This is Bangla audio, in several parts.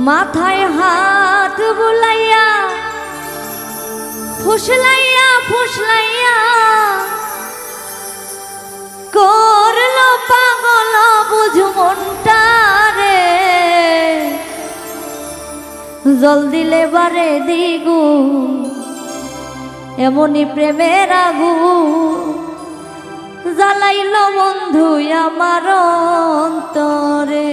মাথায় হাত বুলাইয়া ফুসলাইয়া ফুসলাইয়া করলো পাগল বুঝ মনটা রে, জল দিলে বারে দিগু এমনি প্রেমের আগুন জ্বালাইল বন্ধু আমার অন্তরে।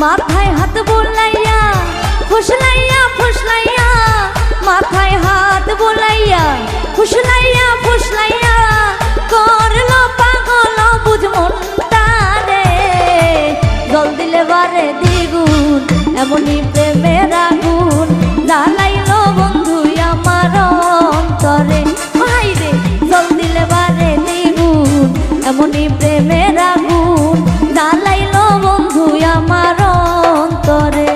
মাথায় হাত বুলাইয়া ফুসলাইয়া ফুসলাইয়া, মাথায় হাত বুলাইয়া ফুসলাইয়া ফুসলাইয়া করলো পাগল বুঝ মনটা রে, জল দিলে বারে দ্বিগুণ এমনি প্রেমের আগুন জ্বালাইল বন্ধু আমার অন্তরে। ভাই রে জল দিলে বারে দ্বিগুণ এমনি প্রেমের আগুন জ্বালাইল বন্ধু আমার অন্তরে।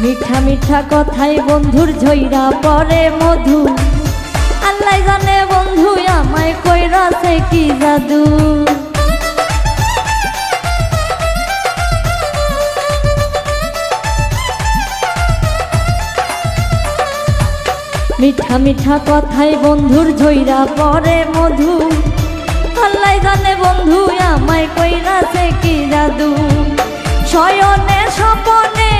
মিঠা মিঠা কথাই বন্ধুর ঝইরা পরে মধু, আল্লাহ জানে বন্ধু আমায় কইরাছে কি জাদু। মিঠা মিঠা কথাই বন্ধুর ঝইরা পরে মধু, আল্লাহ জানে বন্ধু আমায় কইরাছে কি জাদু। শয়নে স্বপনে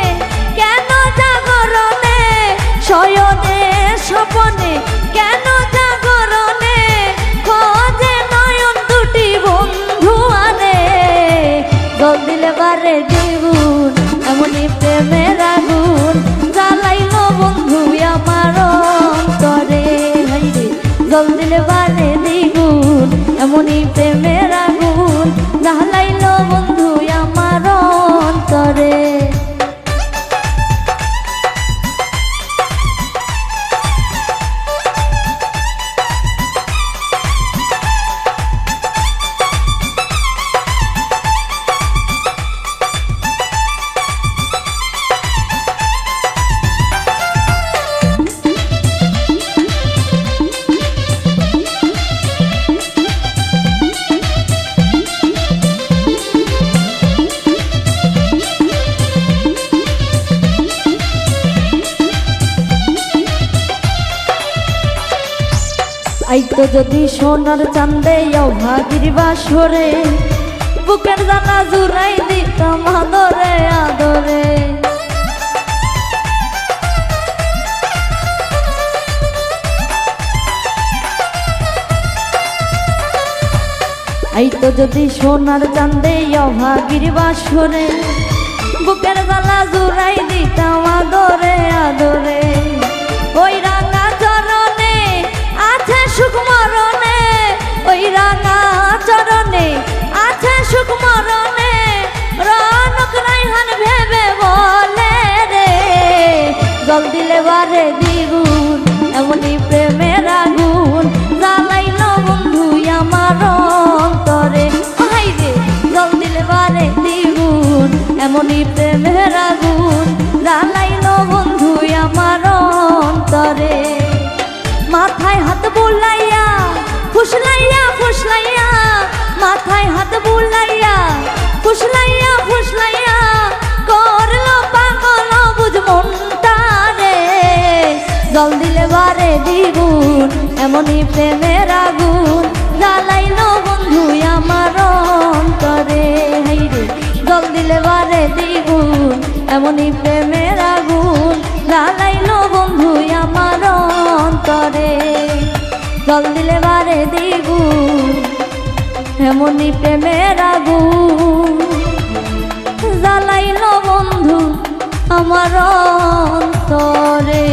কেন জাগরণে, শয়নে স্বপনে কেন জাগরণে খোঁজে নয়ন দুটি বন্ধু আনে, জল দিলে বারে দ্বিগুণ এমনি প্রেমের আগুন জ্বালাইল বন্ধু আমার অন্তরে। হাইরে জল দিলে বারে দ্বিগুণ এমনি প্রেমের আগুন জ্বালাইল বন্ধু আমার অন্তরে। আইতো যদি সোনার চান্দে অভাগীর বাসরে, বুকের জানা জুড়াই দিতাম আদরে আদরে। আইতো যদি সোনার চান্দে অভাগীর বাসরে, বুকের জানা জুড়াই দিতাম আদরে আদরে। ওই রাঙা চরণে আছে সুখ মরণে, ওই রাঙা চরণে আছে সুখ মরণে, রনক রাইহান ভেবে বলে রে, জল দিলে বারে দ্বিগুণ এমনি প্রেমের আগুন জ্বালাইল বন্ধু আমার অন্তরে। ভাই রে জল দিলে বারে দ্বিগুণ এমনি প্রেমের আগুন জ্বালাইল বন্ধু আমার অন্তরে। মাথায় হাত বুলাইয়া দ্বিগুণ এমনই প্রেমের আগুন জ্বালাইলো বন্ধু আমার অন্তরে হাইরে জল দিলে বারে দ্বিগুণ এমনই প্রেমের আগুন জ্বালাইলো বন্ধু আমার অন্তরে জল দিলে বারে দ্বিগুণ এমনই প্রেমের আগুন জ্বালাইলো বন্ধু আমার অন্তরে।